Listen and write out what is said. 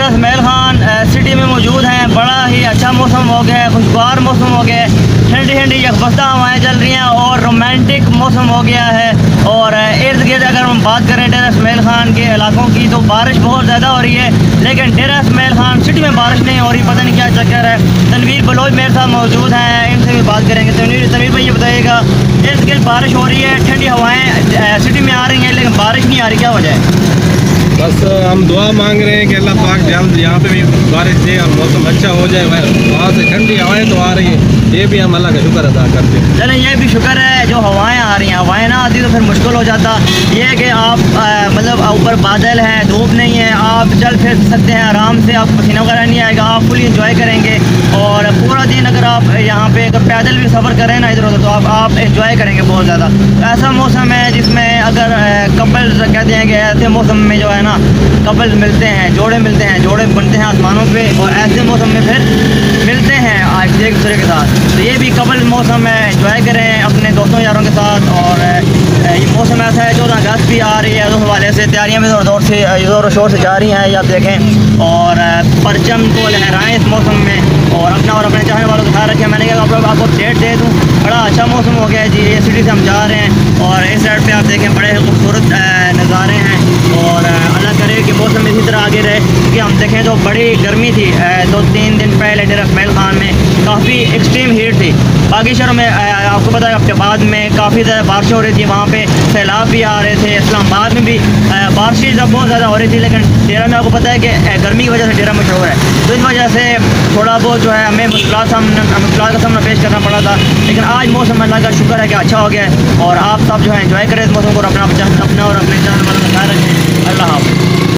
Dera Ismail Khan city میں موجود ہیں. بڑا ہی اچھا موسم ہو گیا ہے, خوشگوار موسم ہو گیا ہے, ٹھنڈی ٹھنڈی یکبستہ ہوائیں چل رہی ہیں اور رومانٹک موسم ہو گیا ہے. اور ارد گرد اگر ہم بات کریں ڈیرہ اسماعیل خان کے علاقوں کی تو بارش بہت زیادہ ہو رہی ہے, لیکن ڈیرہ اسماعیل خان سٹی میں بارش نہیں ہو رہی. پتہ نہیں کیا چکر ہے. تنویر بلوچ میرے ساتھ موجود ہیں, ان سے بھی بات کریں گے. تنویر بھائی یہ بتائیے گا, ارد گرد بارش ہو رہی ہے, ٹھنڈی ہوائیں سٹی میں آ رہی ہیں لیکن بارش نہیں آ رہی, کیا وجہ ہے؟ بس ہم دعا مانگ رہے ہیں کہ اللہ پاک جلد یہاں پہ بھی بارش دے اور موسم اچھا ہو جائے. وہاں سے ٹھنڈی ہوائیں تو آ رہی ہیں, یہ بھی ہم اللہ کا شکر ادا کرتے ہیں. چلیں یہ بھی شکر ہے جو ہوائیں آ رہی ہیں. ہوائیں نہ آتی تو پھر مشکل ہو جاتا. یہ ہے کہ آپ مطلب اوپر بادل ہیں, دھوپ نہیں ہے, آپ چل پھر سکتے ہیں آرام سے, آپ پسینہ وغیرہ نہیں آئے گا, آپ فلی انجوائے کریں گے. اور پورا دن اگر آپ یہاں پہ اگر پیدل بھی سفر کریں نا ادھر ادھر تو آپ انجوائے کریں گے بہت زیادہ. ایسا موسم ہے جس میں اگر کپل کہتے ہیں کہ ایسے موسم میں جو ہے نا کپل ملتے ہیں, جوڑے ملتے ہیں, جوڑے بنتے ہیں آسمانوں پہ, اور ایسے موسم میں پھر ملتے ہیں ایک دوسرے کے ساتھ. تو یہ بھی کپل موسم ہے, انجوائے کریں اپنے دوستوں یاروں کے ساتھ. اور یہ موسم ایسا ہے 14 اگست بھی آ رہی ہے, اس حوالے سے تیاریاں بھی زور و شور سے جاری ہیں, یہ آپ دیکھیں. اور پرچم کو لہرائیں اس موسم میں, اور اپنا اور اپنے چاہنے والوں کا خیال رکھیں. میں نے کہا آپ کو اپڈیٹ دے دوں. بڑا اچھا موسم ہو گیا ہے جی. یہ سٹی سے ہم جا رہے ہیں اور اس سائڈ پہ آپ دیکھیں بڑے خوبصورت نظارے ہیں. اور اللہ کرے کہ موسم اسی طرح آگے رہے, کیونکہ ہم دیکھیں تو بڑی گرمی تھی 2-3 دن پہلے ڈیرہ اسماعیل خان میں, کافی ایکسٹریم ہیٹ تھی. باقی شہروں میں آپ کو پتا ہے آپ بعد میں کافی زیادہ بارشیں ہو رہی تھی, وہاں پہ سیلاب بھی آ رہے تھے. اسلام آباد میں بھی بارشیں بہت زیادہ ہو رہی تھی, لیکن ڈیرہ میں آپ کو پتا ہے کہ گرمی کی وجہ سے ڈیرہ مشہور ہے, تو اس وجہ سے تھوڑا بہت جو ہے ہمیں مشکلات کا سامنا پیش کرنا پڑا تھا. لیکن آج موسم اللہ کا شکر ہے کہ اچھا ہو گیا ہے, اور آپ سب جو ہے انجوائے کریں اس موسم کو, اپنا اور اپنے جان والوں کا خیال رکھیں. اللہ حافظ.